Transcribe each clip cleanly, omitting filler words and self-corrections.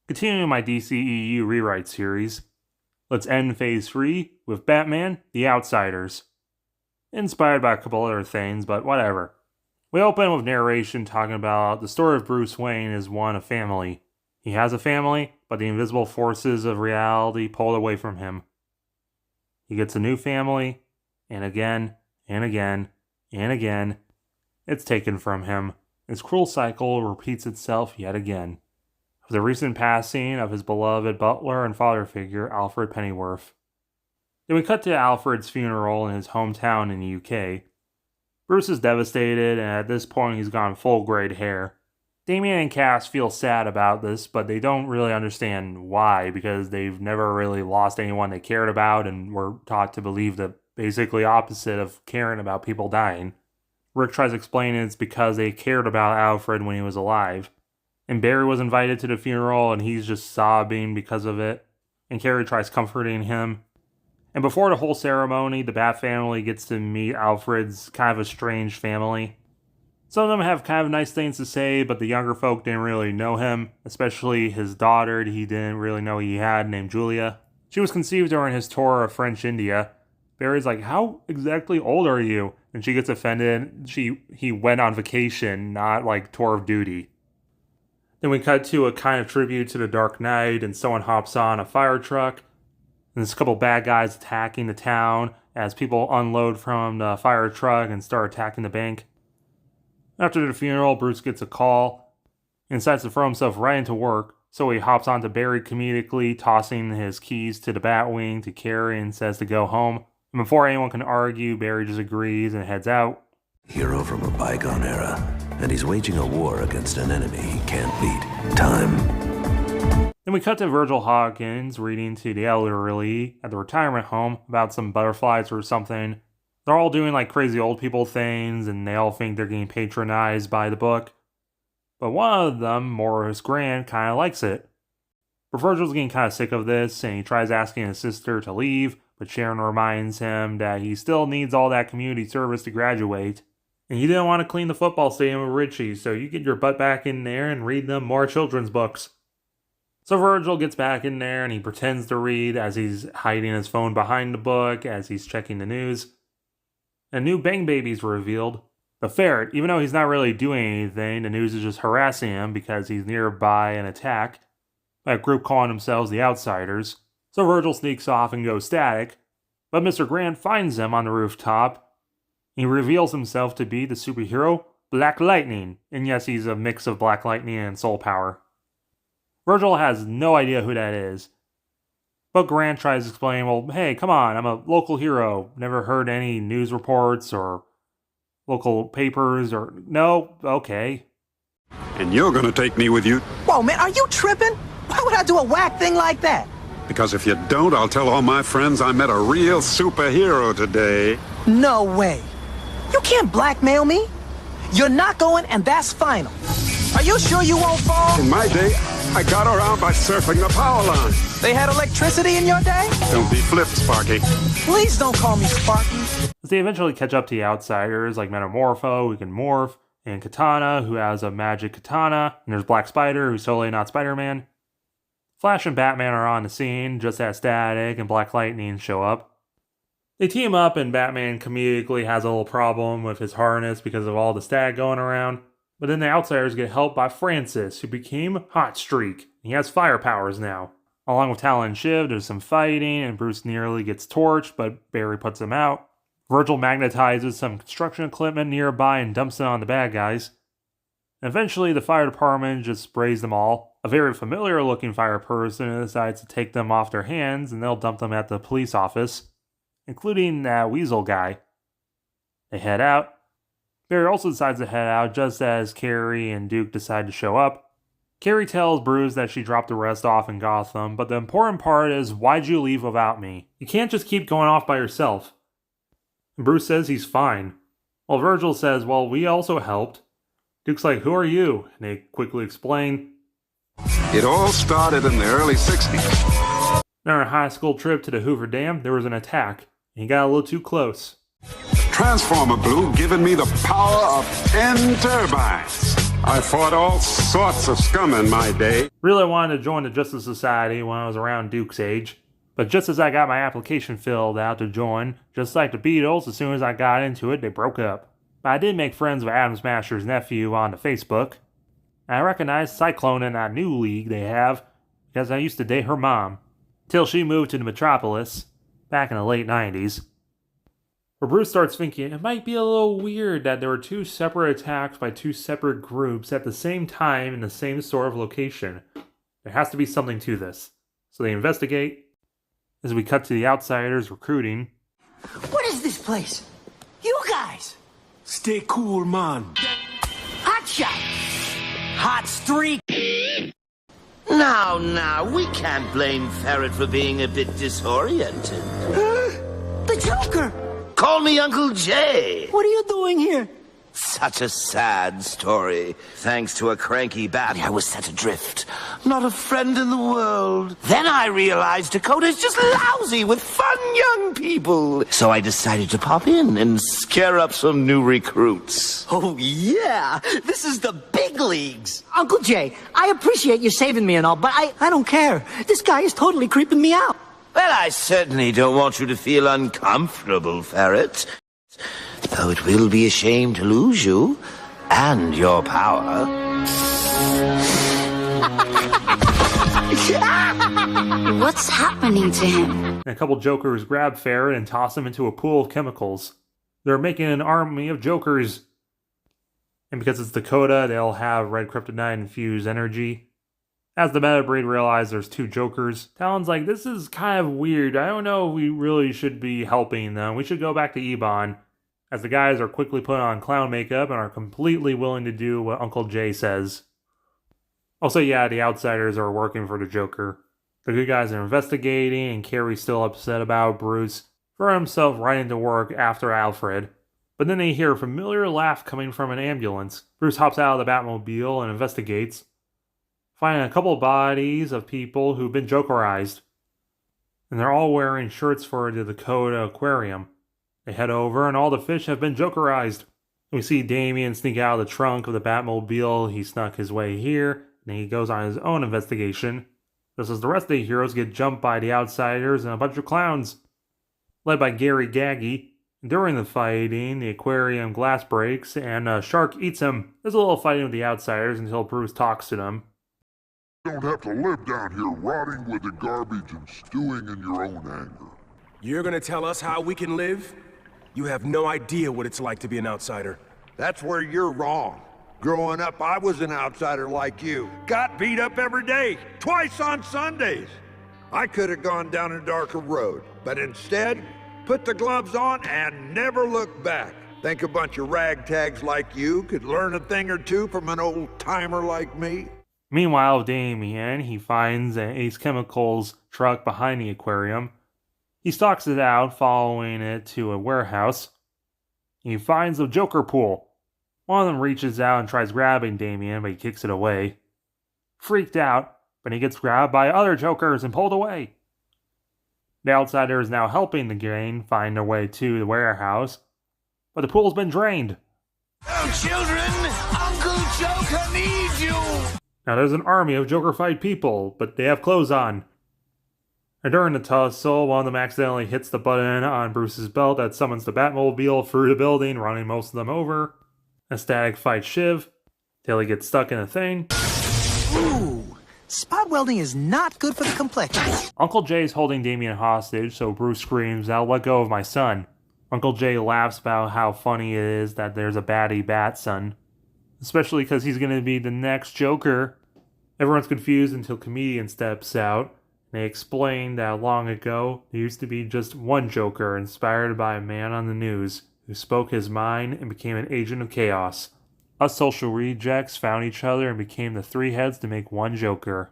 Continuing my DCEU rewrite series, let's end Phase 3 with Batman: The Outsiders. Inspired by a couple other things, but whatever. We open with narration talking about the story of Bruce Wayne is one of family. He has a family, but the invisible forces of reality pulled away from him. He gets a new family, and again, and again, and again, it's taken from him. This cruel cycle repeats itself yet again. With the recent passing of his beloved butler and father figure, Alfred Pennyworth. Then we cut to Alfred's funeral in his hometown in the UK. Bruce is devastated, and at this point he's gone full grayed hair. Damian and Cass feel sad about this, but they don't really understand why, because they've never really lost anyone they cared about and were taught to believe the basically opposite of caring about people dying. Rick tries explaining it's because they cared about Alfred when he was alive. And Barry was invited to the funeral and he's just sobbing because of it. And Carrie tries comforting him. And before the whole ceremony, the Bat family gets to meet Alfred's kind of estranged family. Some of them have kind of nice things to say, but the younger folk didn't really know him, especially his daughter he didn't really know he had, named Julia. She was conceived during his tour of French India. Barry's like, "How exactly old are you?" And she gets offended. He went on vacation, not like tour of duty. Then we cut to a kind of tribute to the Dark Knight, and someone hops on a fire truck. And there's a couple bad guys attacking the town as people unload from the fire truck and start attacking the bank. After the funeral, Bruce gets a call and decides to throw himself right into work, so he hops onto Barry comedically, tossing his keys to the Batwing to Carrie and says to go home. And before anyone can argue, Barry just agrees and heads out. Hero from a bygone era, and he's waging a war against an enemy he can't beat. Time. Then we cut to Virgil Hawkins reading to the elderly at the retirement home about some butterflies or something. They're all doing like crazy old people things, and they all think they're getting patronized by the book. But one of them, Morris Grant, kind of likes it. But Virgil's getting kind of sick of this, and he tries asking his sister to leave, but Sharon reminds him that he still needs all that community service to graduate. And he didn't want to clean the football stadium with Richie, so you get your butt back in there and read them more children's books. So Virgil gets back in there and he pretends to read as he's hiding his phone behind the book as he's checking the news. A new Bang Baby's revealed. The ferret, even though he's not really doing anything, the news is just harassing him because he's nearby an attack by a group calling themselves the Outsiders. So Virgil sneaks off and goes static, but Mr. Grant finds him on the rooftop. He reveals himself to be the superhero Black Lightning, and yes, he's a mix of Black Lightning and Soul Power. Virgil has no idea who that is, but Grant tries to explain, well, hey, come on, I'm a local hero, never heard any news reports or local papers or... No? Okay. And you're gonna take me with you? Whoa, man, are you tripping? Why would I do a whack thing like that? Because if you don't, I'll tell all my friends I met a real superhero today. No way. You can't blackmail me. You're not going, and that's final. Are you sure you won't fall? In my day, I got around by surfing the power line. They had electricity in your day? Don't be flip, Sparky. Please don't call me Sparky. As they eventually catch up to the Outsiders, like Metamorpho, who can morph, and Katana, who has a magic katana, and there's Black Spider, who's totally not Spider-Man. Flash and Batman are on the scene, just as Static and Black Lightning show up. They team up, and Batman comedically has a little problem with his harness because of all the static going around. But then the Outsiders get helped by Francis, who became Hot Streak. He has fire powers now. Along with Talon and Shiv, there's some fighting, and Bruce nearly gets torched, but Barry puts him out. Virgil magnetizes some construction equipment nearby and dumps it on the bad guys. And eventually, the fire department just sprays them all. A very familiar-looking fire person decides to take them off their hands, and they'll dump them at the police office, including that Weasel guy. They head out. Barry also decides to head out just as Carrie and Duke decide to show up. Carrie tells Bruce that she dropped the rest off in Gotham, but the important part is, why'd you leave without me? You can't just keep going off by yourself. And Bruce says he's fine. While Virgil says, well, we also helped. Duke's like, who are you? And they quickly explain. It all started in the early 60s. During a high school trip to the Hoover Dam, there was an attack, and he got a little too close. Transformer Blue giving me the power of 10 turbines. I fought all sorts of scum in my day. Really wanted to join the Justice Society when I was around Duke's age, but just as I got my application filled out to join, just like the Beatles, as soon as I got into it, they broke up. But I did make friends with Adam Smasher's nephew on the Facebook. I recognized Cyclone in that new league they have because I used to date her mom, till she moved to the Metropolis back in the late 90s. But Bruce starts thinking it might be a little weird that there were two separate attacks by two separate groups at the same time in the same sort of location. There has to be something to this. So they investigate. As we cut to the Outsiders recruiting. What is this place? You guys! Stay cool, man. Hot shot! Hot streak! Now, we can't blame Ferret for being a bit disoriented. The Joker! Call me Uncle Jay. What are you doing here? Such a sad story. Thanks to a cranky bat, I was set adrift. Not a friend in the world. Then I realized Dakota's just lousy with fun young people. So I decided to pop in and scare up some new recruits. Oh, yeah! This is the big leagues! Uncle Jay, I appreciate you saving me and all, but I don't care. This guy is totally creeping me out. Well, I certainly don't want you to feel uncomfortable, Ferret. Though it will be a shame to lose you and your power. What's happening to him? And a couple Jokers grab Ferret and toss him into a pool of chemicals. They're making an army of Jokers. And because it's Dakota, they'll have red kryptonite-infused energy. As the meta breed realize there's two Jokers, Talon's like, this is kind of weird. I don't know if we really should be helping them. We should go back to Ebon. As the guys are quickly put on clown makeup and are completely willing to do what Uncle Jay says. Also, yeah, the Outsiders are working for the Joker. The good guys are investigating, and Carrie's still upset about Bruce for himself riding to work after Alfred. But then they hear a familiar laugh coming from an ambulance. Bruce hops out of the Batmobile and investigates, finding a couple bodies of people who've been Jokerized. And they're all wearing shirts for the Dakota Aquarium. They head over, and all the fish have been Jokerized. We see Damian sneak out of the trunk of the Batmobile. He snuck his way here, and he goes on his own investigation. Just as the rest of the heroes get jumped by the Outsiders and a bunch of clowns, led by Gary Gaggy. During the fighting, the aquarium glass breaks, and a shark eats him. There's a little fighting with the Outsiders until Bruce talks to them. You don't have to live down here rotting with the garbage and stewing in your own anger. You're gonna tell us how we can live? You have no idea what it's like to be an outsider. That's where you're wrong. Growing up, I was an outsider like you. Got beat up every day, twice on Sundays. I could have gone down a darker road, but instead, put the gloves on and never look back. Think a bunch of ragtags like you could learn a thing or two from an old-timer like me? Meanwhile, Damian, he finds an Ace Chemicals truck behind the aquarium. He stalks it out, following it to a warehouse. He finds a Joker pool. One of them reaches out and tries grabbing Damian, but he kicks it away. Freaked out, but he gets grabbed by other Jokers and pulled away. The Outsider is now helping the gang find their way to the warehouse, but the pool's been drained. Oh, children! Uncle Joker needs you! Now there's an army of Joker-fied people, but they have clothes on. And during the tussle, one of them accidentally hits the button on Bruce's belt that summons the Batmobile through the building, running most of them over. A Static fights Shiv, till he gets stuck in a thing. Ooh, spot welding is not good for the complexion. Uncle Jay's holding Damian hostage, so Bruce screams, "Now let go of my son." Uncle Jay laughs about how funny it is that there's a baddie bat son. Especially because he's going to be the next Joker. Everyone's confused until Comedian steps out. They explain that long ago, there used to be just one Joker inspired by a man on the news who spoke his mind and became an agent of chaos. Us social rejects found each other and became the three heads to make one Joker.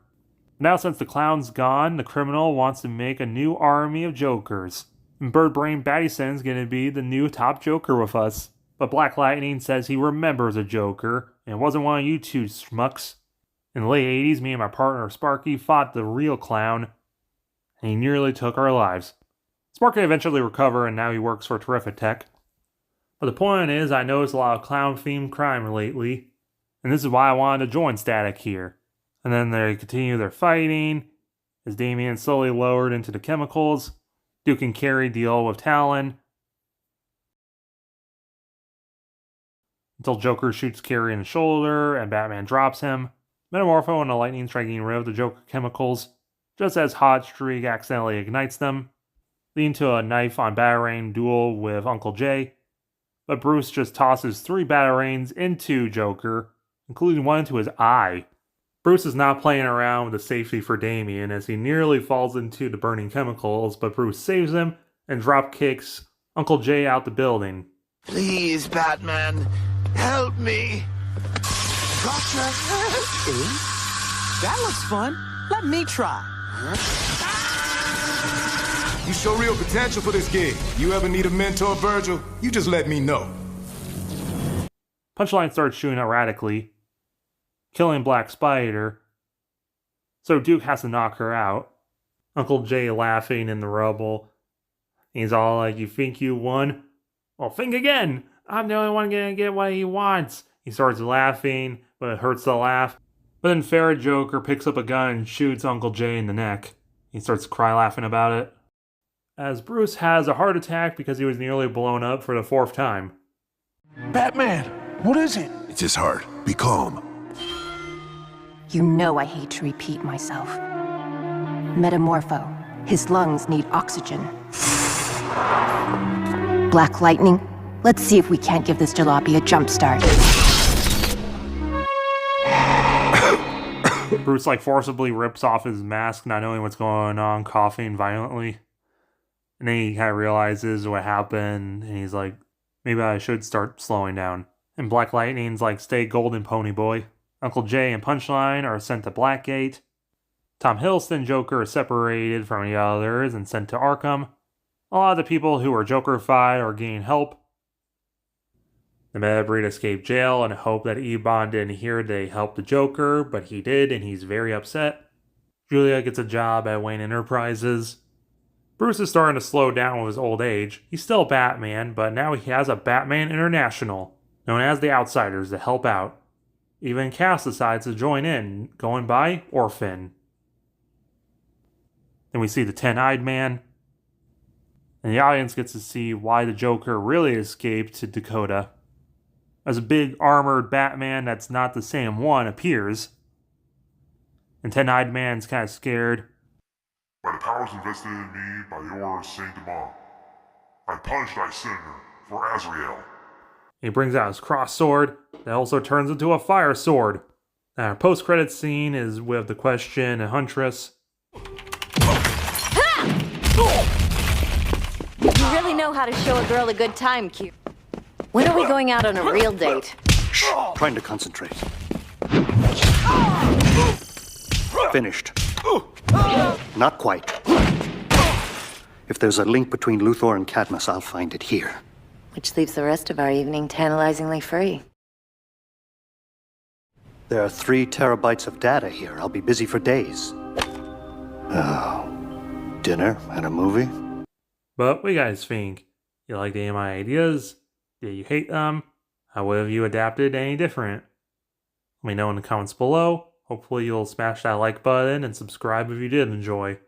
Now since the clown's gone, the criminal wants to make a new army of Jokers. And Birdbrain Battyson's gonna be the new top Joker with us. But Black Lightning says he remembers a Joker and wasn't one of you two schmucks. In the late 80s, me and my partner Sparky fought the real clown, and he nearly took our lives. Sparky eventually recovered, and now he works for Terrific Tech. But the point is, I noticed a lot of clown-themed crime lately, And this is why I wanted to join Static here. And then they continue their fighting as Damian is slowly lowered into the chemicals. Duke and Carrie deal with Talon until Joker shoots Carrie in the shoulder and Batman drops him. Metamorpho and the lightning strike getting rid of the Joker chemicals just as Hot Streak accidentally ignites them, leading to a knife on Batarang duel with Uncle J. But Bruce just tosses 3 Batarangs into Joker, including one into his eye. Bruce is not playing around with the safety for Damian as he nearly falls into the burning chemicals, but Bruce saves him and drop kicks Uncle J out the building. Please, Batman, help me. Gotcha. That looks fun. Let me try. You show real potential for this gig. You ever need a mentor, Virgil? You just let me know. Punchline starts shooting erratically, killing Black Spider, so Duke has to knock her out. Uncle J laughing in the rubble. He's all like, "You think you won? Well, think again. I'm the only one gonna get what he wants." He starts laughing, but it hurts to laugh. But then Ferret Joker picks up a gun and shoots Uncle J in the neck. He starts to cry laughing about it. As Bruce has a heart attack because he was nearly blown up for the 4th time. Batman, what is it? It's his heart. Be calm. You know I hate to repeat myself. Metamorpho. His lungs need oxygen. Black Lightning. Let's see if we can't give this jalopy a jump start. Bruce forcibly rips off his mask, not knowing what's going on, coughing violently. And then he kind of realizes what happened, and he's like, maybe I should start slowing down. And Black Lightning's like, stay golden, pony boy. Uncle J and Punchline are sent to Blackgate. Tom Hiddleston Joker is separated from the others and sent to Arkham. A lot of the people who are Joker-fied are getting help. The Metabreed escaped jail and hope that Ebon didn't hear they helped the Joker, but he did, and he's very upset. Julia gets a job at Wayne Enterprises. Bruce is starting to slow down with his old age. He's still Batman, but now he has a Batman International, known as the Outsiders, to help out. Even Cass decides to join in, going by Orphan. Then we see the Ten-Eyed Man, and the audience gets to see why the Joker really escaped to Dakota. As a big armored Batman that's not the same one appears. And Ten-Eyed Man's kind of scared. By the powers invested in me by your Saint-Amand, I punish thy sin for Azrael. He brings out his cross sword that also turns into a fire sword. And our post-credits scene is with the Question and Huntress. You really know how to show a girl a good time, Q. When are we going out on a real date? Shh, trying to concentrate. Finished. Not quite. If there's a link between Luthor and Cadmus, I'll find it here. Which leaves the rest of our evening tantalizingly free. There are 3 terabytes of data here. I'll be busy for days. Oh, dinner and a movie? But what do you guys think? You like any of my ideas? Did you hate them? How would have you adapted any different? Let me know in the comments below. Hopefully you'll smash that like button and subscribe if you did enjoy.